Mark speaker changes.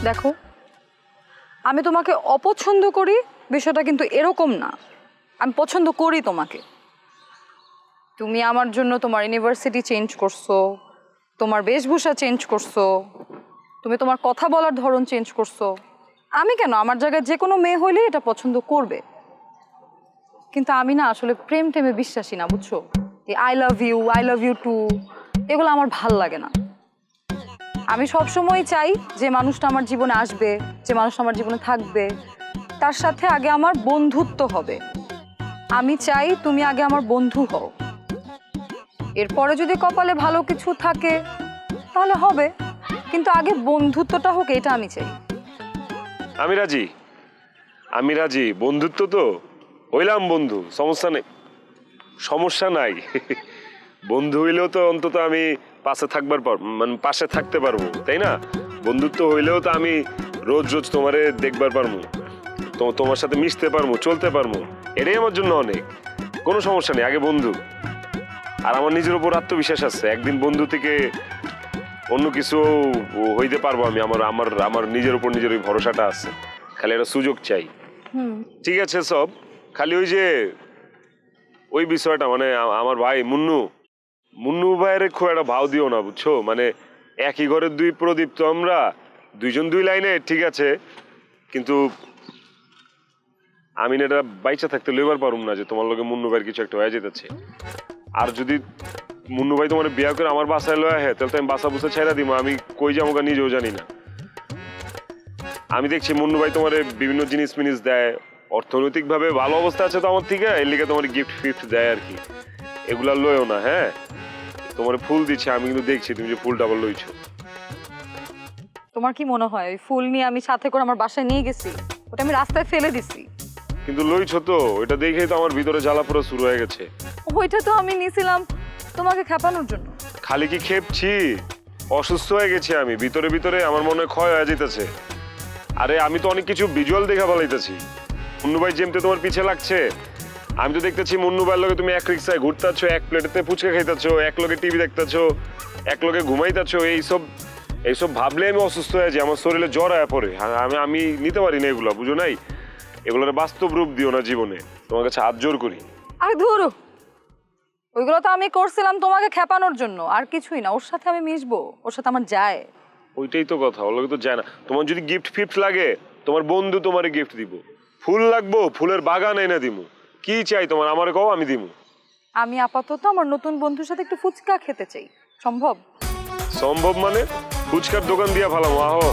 Speaker 1: দেখো, আমি তোমাকে অপছন্দ করি বিষয়টা কিন্তু এরকম না। আমি পছন্দ করি তোমাকে। তুমি আমার জন্য তোমার ইউনিভার্সিটি চেঞ্জ করছো, তোমার বেশভূষা চেঞ্জ করছো, তুমি তোমার কথা বলার ধরন চেঞ্জ করছো। আমি কেন, আমার জায়গায় যে কোনো মেয়ে হইলে এটা পছন্দ করবে। কিন্তু আমি না আসলে প্রেম টেমে বিশ্বাসী না, বুঝছো? এই আই লাভ ইউ টু, এগুলো আমার ভাল লাগে না। আমি সবসময় চাই যে মানুষটা আমার জীবনে আসবে, যে মানুষটা আমার জীবনে থাকবে, তার সাথে আগে আমার বন্ধুত্ব হবে। আমি চাই তুমি আগে আমার বন্ধু হও, এরপরে যদি কপালে ভালো কিছু থাকে তাহলে হবে, কিন্তু আগে বন্ধুত্বটা হোক, এটা আমি চাই।
Speaker 2: আমি রাজি। বন্ধুত্ব তো হইলাম বন্ধু, সমস্যা নাই। বন্ধু হইলেও তো অন্তত আমি পাশে থাকতে পারবো, তাই না? বন্ধুত্ব হইলেও তো আমি রোজ রোজ তোমারে দেখবার পারবো, তোমার সাথে মিশতে পারবো, চলতে পারবো। এটাই আমার জন্য অনেক। কোনো সমস্যা নেই, আগে বন্ধু। আর আমার নিজের উপর আত্মবিশ্বাস আছে, একদিন বন্ধু থেকে অন্য কিছু হইতে পারবো আমি। আমার নিজের উপর নিজের ওই ভরসাটা আছে, খালি একটা সুযোগ চাই। ঠিক আছে সব, খালি ওই বিষয়টা মানে আমার ভাই মুন্নু ভাইয়ের খুব একটা ভাও দিও না, বুঝছো? মানে একই ঘরের দুই প্রদীপ তো আমরা, দুইজন দুই লাইনে, ঠিক আছে। কিন্তু আমি এটা বাইচা থাকতে লইবার পারুম না যে তোমার লগে মুন্নু ভাইয়ের কিছু একটা হয়ে যেতেছে। আর যদি মুন্নু ভাই তোমার বিয়া করে আমার বাসায় লয়ে আহে, তাহলে তো আমি বাসা বুসা ছেড়া দিব। আমি কই যাবো নিজেও জানি না। আমি দেখছি মুন্নু ভাই তোমার বিভিন্ন জিনিস মিনিস দেয়, অর্থনৈতিক ভাবে ভালো অবস্থা আছে তো আমার থেকে, এর লিগে তোমার গিফট ফিফট দেয় আর কি। এগুলা লয়ও না। হ্যাঁ, তোমার ফুল দিচ্ছে, আমি কিন্তু দেখছি তুমি যে ফুলটা আবার লইছো।
Speaker 1: তোমার কি মনে হয় ওই ফুল নিয়ে আমি সাথে করে আমার বাসায় নিয়ে গেছি? ওটা আমি রাস্তায় ফেলে দিছি।
Speaker 2: কিন্তু লইছো তো, ওইটা দেখেই তো আমার ভিতরে জ্বালা পোড়া শুরু হয়ে গেছে।
Speaker 1: ওইটা তো আমি নিয়েছিলাম তোমাকে খেপানোর জন্য।
Speaker 2: খালি কি খেপছি? অসুস্থ হয়ে গেছি আমি, ভিতরে ভিতরে আমার মনে ক্ষয় হয়ে যেতেছে। আরে আমি তো অনেক কিছু ভিজুয়াল দেখা বলাইতেছি। মুন্নু ভাই যেমতে তোমার পিছে লাগছে, আমি তো দেখতেছি মুন্নু ভাইয়ের লগে তুমি এক রিক্সায় ঘুরতেছো, এক প্লেটেতে ফুচকা খাইতেছো, এক লগে টিভি দেখতেছো, এক লগে ঘুমাইতেছো। এইসব ভাবলে আমি অসুস্থ হয়ে যাই, আমার শরীরে জ্বর আয়া পড়ে। আমি নিতে পারি না এগুলো, বুঝো নাই? এগুলোর বাস্তব রূপ দিও না জীবনে, তোমার কাছে হাত জোর করি।
Speaker 1: আরে ধরো, ওইগুলো তো আমি করছিলাম তোমাকে খেপানোর জন্য, আর কিছুই না। ওর সাথে আমি মিশবো, ওর সাথে আমার যায়।
Speaker 2: ওইটাই তো কথা, ওর লগে তো যায় না। তোমার যদি গিফট ফিফট লাগে, তোমার বন্ধু তোমারে গিফট দিব। ফুল লাগবো, ফুলের বাগান এনে দিমু। কি চাই তোমার, আমারে কও, আমি দিমু।
Speaker 1: আমি আপাতত আমার নতুন বন্ধুর সাথে একটু ফুচকা খেতে চাই। সম্ভব?
Speaker 2: সম্ভব মানে ফুচকার দোকান দিয়া ফালামো, আহো।